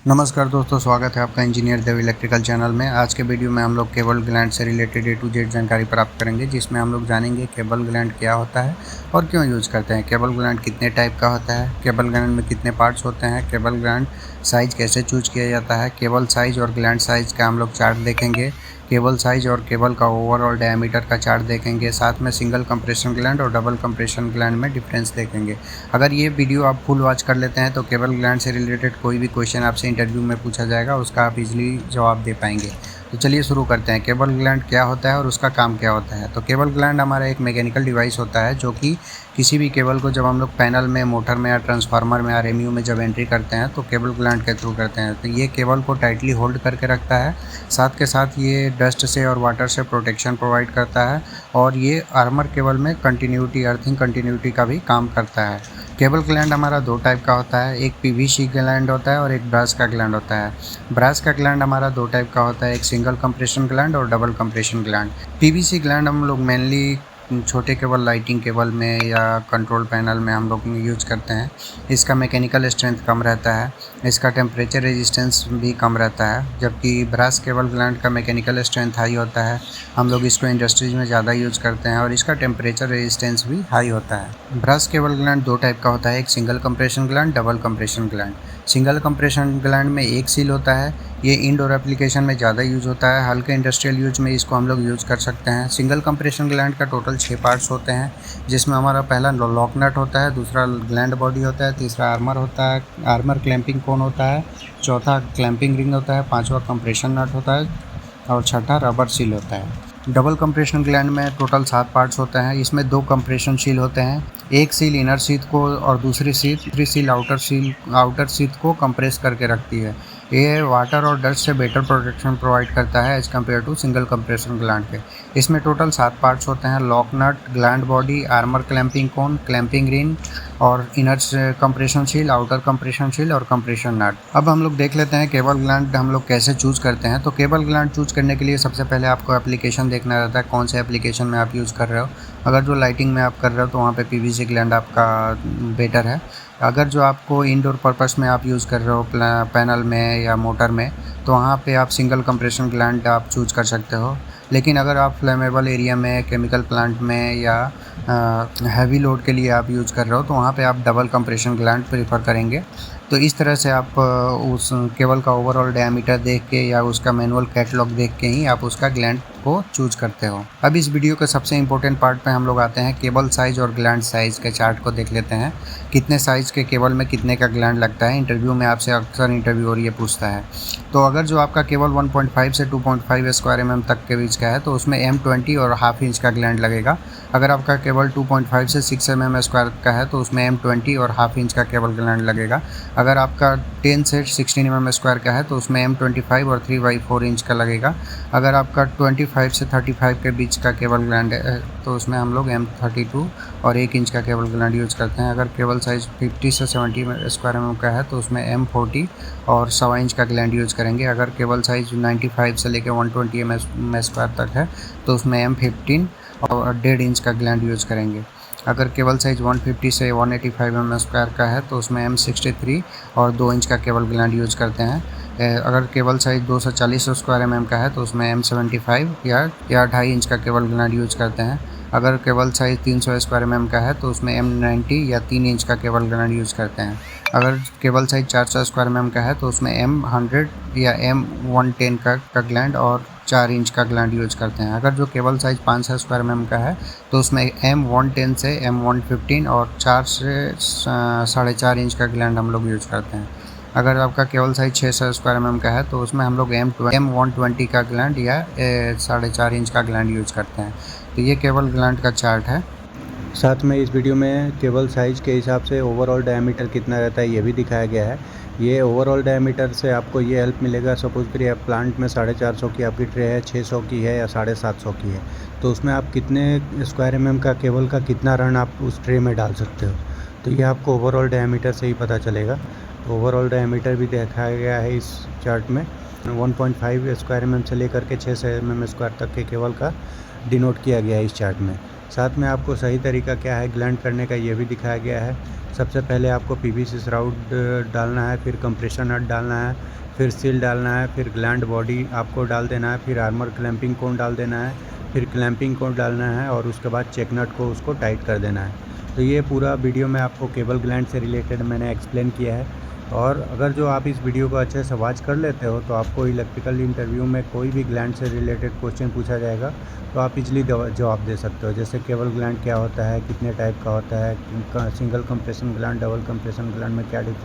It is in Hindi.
नमस्कार दोस्तों, स्वागत है आपका इंजीनियर देव इलेक्ट्रिकल चैनल में। आज के वीडियो में हम लोग केबल ग्लैंड से रिलेटेड A to Z जानकारी प्राप्त करेंगे, जिसमें हम लोग जानेंगे केबल ग्लैंड क्या होता है और क्यों यूज़ करते हैं, केबल ग्लैंड कितने टाइप का होता है, केबल ग्लैंड में कितने पार्ट्स होते हैं, केबल ग्लैंड साइज़ कैसे चूज किया जाता है, केबल साइज़ और ग्लैंड साइज़ का हम लोग चार्ट देखेंगे, केबल साइज़ और केबल का ओवरऑल डायमीटर का चार्ट देखेंगे, साथ में सिंगल कंप्रेशन ग्लैंड और डबल कंप्रेशन ग्लैंड में डिफरेंस देखेंगे। अगर ये वीडियो आप फुल वॉच कर लेते हैं तो केबल ग्लैंड से रिलेटेड कोई भी क्वेश्चन आपसे इंटरव्यू में पूछा जाएगा, उसका आप इजीली जवाब दे पाएंगे। तो चलिए शुरू करते हैं। केबल ग्लैंड क्या होता है और उसका काम क्या होता है। तो केबल ग्लैंड हमारा एक मैकेनिकल डिवाइस होता है जो कि किसी भी केबल को जब हम लोग पैनल में, मोटर में या ट्रांसफार्मर में, RMU में जब एंट्री करते हैं तो केबल ग्लैंड के थ्रू करते हैं। तो ये केबल को टाइटली होल्ड करके रखता है, साथ के साथ ये डस्ट से और वाटर से प्रोटेक्शन प्रोवाइड करता है और ये आर्मर केबल में कंटिन्यूटी, अर्थिंग कंटिन्यूटी का भी काम करता है। केबल ग्लैंड हमारा दो टाइप का होता है, एक PVC ग्लैंड होता है और एक ब्रास का ग्लैंड होता है। ब्रास का ग्लैंड हमारा दो टाइप का होता है, एक सिंगल कंप्रेशन ग्लैंड और double compression gland. PVC gland हम लोग मेनली छोटे केबल, लाइटिंग केबल में या कंट्रोल पैनल में हम लोग यूज करते हैं। इसका मैकेनिकल स्ट्रेंथ कम रहता है, इसका टेम्परेचर रेजिस्टेंस भी कम रहता है, जबकि ब्रास केबल ग्लैंड का मैकेनिकल स्ट्रेंथ हाई होता है। हम लोग इसको इंडस्ट्रीज में ज़्यादा यूज करते हैं और इसका टेम्परेचर रेजिस्टेंस भी हाई होता है। ब्रास केबल ग्लैंड दो टाइप का होता है, एक single compression gland, double compression gland. Single compression gland में एक सील होता है, ये इंडोर एप्लीकेशन में ज़्यादा यूज होता है, हल्के इंडस्ट्रियल यूज में इसको हम लोग यूज कर सकते हैं। सिंगल कंप्रेशन ग्लैंड का टोटल 6 पार्ट्स होते हैं, जिसमें हमारा पहला लॉक नट होता है, दूसरा ग्लैंड बॉडी होता है, तीसरा आर्मर होता है, आर्मर क्लैंपिंग कोन होता है, चौथा क्लैंपिंग रिंग होता है, पांचवा कंप्रेशन नट होता है और छठा रबर सील होता है। डबल कंप्रेशन ग्लैंड में टोटल 7 पार्ट्स होते हैं, इसमें 2 कंप्रेशन सील होते हैं, एक सील इनर शीथ को और दूसरी सील आउटर शीथ को कंप्रेस करके रखती है। ये वाटर और डस्ट से बेटर प्रोटेक्शन प्रोवाइड करता है as compare to single compression gland के। इसमें टोटल 7 पार्ट्स होते हैं, lock nut, gland body, armour clamping cone, clamping ring और inner compression seal, outer compression seal और कंप्रेशन नट। अब हम लोग देख लेते हैं केबल ग्लैंड हम लोग कैसे चूज़ करते हैं। तो केबल ग्लैंड चूज़ करने के लिए सबसे पहले आपको एप्लीकेशन देखना रहता है, कौन से एप्लीकेशन में आप यूज़ कर रहे हो। अगर जो लाइटिंग में आप कर रहे हो तो वहाँ पे PVC ग्लैंड आपका बेटर है। अगर जो आपको इंडोर पर्पस में आप यूज़ कर रहे हो पैनल में या मोटर में, तो वहाँ पे आप सिंगल कंप्रेशन ग्लैंड आप चूज़ कर सकते हो। लेकिन अगर आप फ्लेमेबल एरिया में, केमिकल प्लांट में या हैवी लोड के लिए आप यूज़ कर रहे हो तो वहाँ पे आप डबल कंप्रेशन ग्लैंड प्रेफर करेंगे। तो इस तरह से आप उस केबल का ओवरऑल डायमीटर देख के या उसका मैनुअल कैटलॉग देख के ही आप उसका ग्लैंड को चूज करते हो। अब इस वीडियो के सबसे इंपॉर्टेंट पार्ट पे हम लोग आते हैं, केबल साइज़ और ग्लैंड साइज़ के चार्ट को देख लेते हैं। कितने साइज़ के केबल में कितने का ग्लैंड लगता है, इंटरव्यू में आपसे अक्सर इंटरव्यूअर ये पूछता है। तो अगर जो आपका केबल 1.5 से 2.5 स्क्वायर mm तक के बीच का है तो उसमें M20 और हाफ इंच का ग्लैंड लगेगा। अगर आपका केबल 2.5 से 6 mm स्क्वायर का है तो उसमें M20 और हाफ इंच का केबल ग्लैंड लगेगा। अगर आपका 10 से 16 mm स्क्वायर का है तो उसमें M25 और 3/4 इंच का लगेगा। अगर आपका 25 से 35 के बीच का केबल ग्लैंड है तो उसमें हम लोग M32 और 1 इंच का केबल ग्लैंड यूज़ करते हैं। अगर केबल साइज़ 50 से 70 स्क्वायर mm का है तो उसमें M40 और 1.25 इंच का ग्लैंड यूज़ करेंगे। अगर केबल साइज़ 95 से लेकर 120 mm स्क्वायर तक है तो उसमें M15 और 1.5 इंच का ग्लैंड यूज़ करेंगे। अगर केबल साइज़ 150 से 185 mm स्क्वायर का है तो उसमें M63 और 2 इंच का केबल ग्लैंड यूज़ करते हैं। अगर केबल साइज़ 240 स्क्वायर mm का है तो उसमें M75 या 2.5 इंच का केबल ग्लैंड यूज़ करते हैं। अगर केबल साइज़ 300 स्क्वायर mm का है तो उसमें M90 या 3 इंच का केबल ग्लैंड यूज़ करते हैं। अगर केबल साइज़ 400 स्क्वायर mm का है तो उसमें M100 या M110 का ग्लैंड और 4 इंच का ग्लैंड यूज़ करते हैं। अगर जो केबल साइज़ 500 स्क्वायर mm का है तो उसमें M110 से M115 और 4 से 4.5 इंच का ग्लैंड हम लोग यूज़ करते हैं। अगर आपका केबल साइज़ 600 स्क्वायर mm का है तो उसमें हम लोग M120 का ग्लैंड या 4.5 इंच का ग्लैंड यूज़ करते हैं। तो ये केबल ग्लैंड का चार्ट है। साथ में इस वीडियो में केबल साइज़ के हिसाब से ओवरऑल डायमीटर कितना रहता है ये भी दिखाया गया है। ये ओवरऑल डायमीटर से आपको ये हेल्प मिलेगा, सपोज़ करिए आप प्लांट में 450 की आपकी ट्रे है, 600 की है या 750 की है, तो उसमें आप कितने स्क्वायर mm का केबल का कितना रन आप उस ट्रे में डाल सकते हो, तो ये आपको ओवरऑल डायमीटर से ही पता चलेगा। ओवरऑल डायमीटर भी दिखाया गया है इस चार्ट में। 1.5 स्क्वायर mm से लेकर के 600 mm स्क्वायर तक के केबल का डिनोट किया गया है इस चार्ट में। साथ में आपको सही तरीका क्या है ग्लैंड करने का ये भी दिखाया गया है। सबसे पहले आपको पीवीसी श्राउड डालना है, फिर कंप्रेशन नट डालना है, फिर सील डालना है, फिर ग्लैंड बॉडी आपको डाल देना है, फिर आर्मर क्लैंपिंग कोन डाल देना है, फिर क्लैंपिंग कोन डालना है और उसके बाद चेक नट को उसको टाइट कर देना है। तो ये पूरा वीडियो में आपको केबल ग्लैंड से रिलेटेड मैंने एक्सप्लेन किया है। और अगर जो आप इस वीडियो को अच्छे से वॉच कर लेते हो तो आपको इलेक्ट्रिकल इंटरव्यू में कोई भी ग्लैंड से रिलेटेड क्वेश्चन पूछा जाएगा तो आप इजली जवाब दे सकते हो। जैसे केबल ग्लैंड क्या होता है, कितने टाइप का होता है, single compression gland, double compression gland में क्या डिफरेंस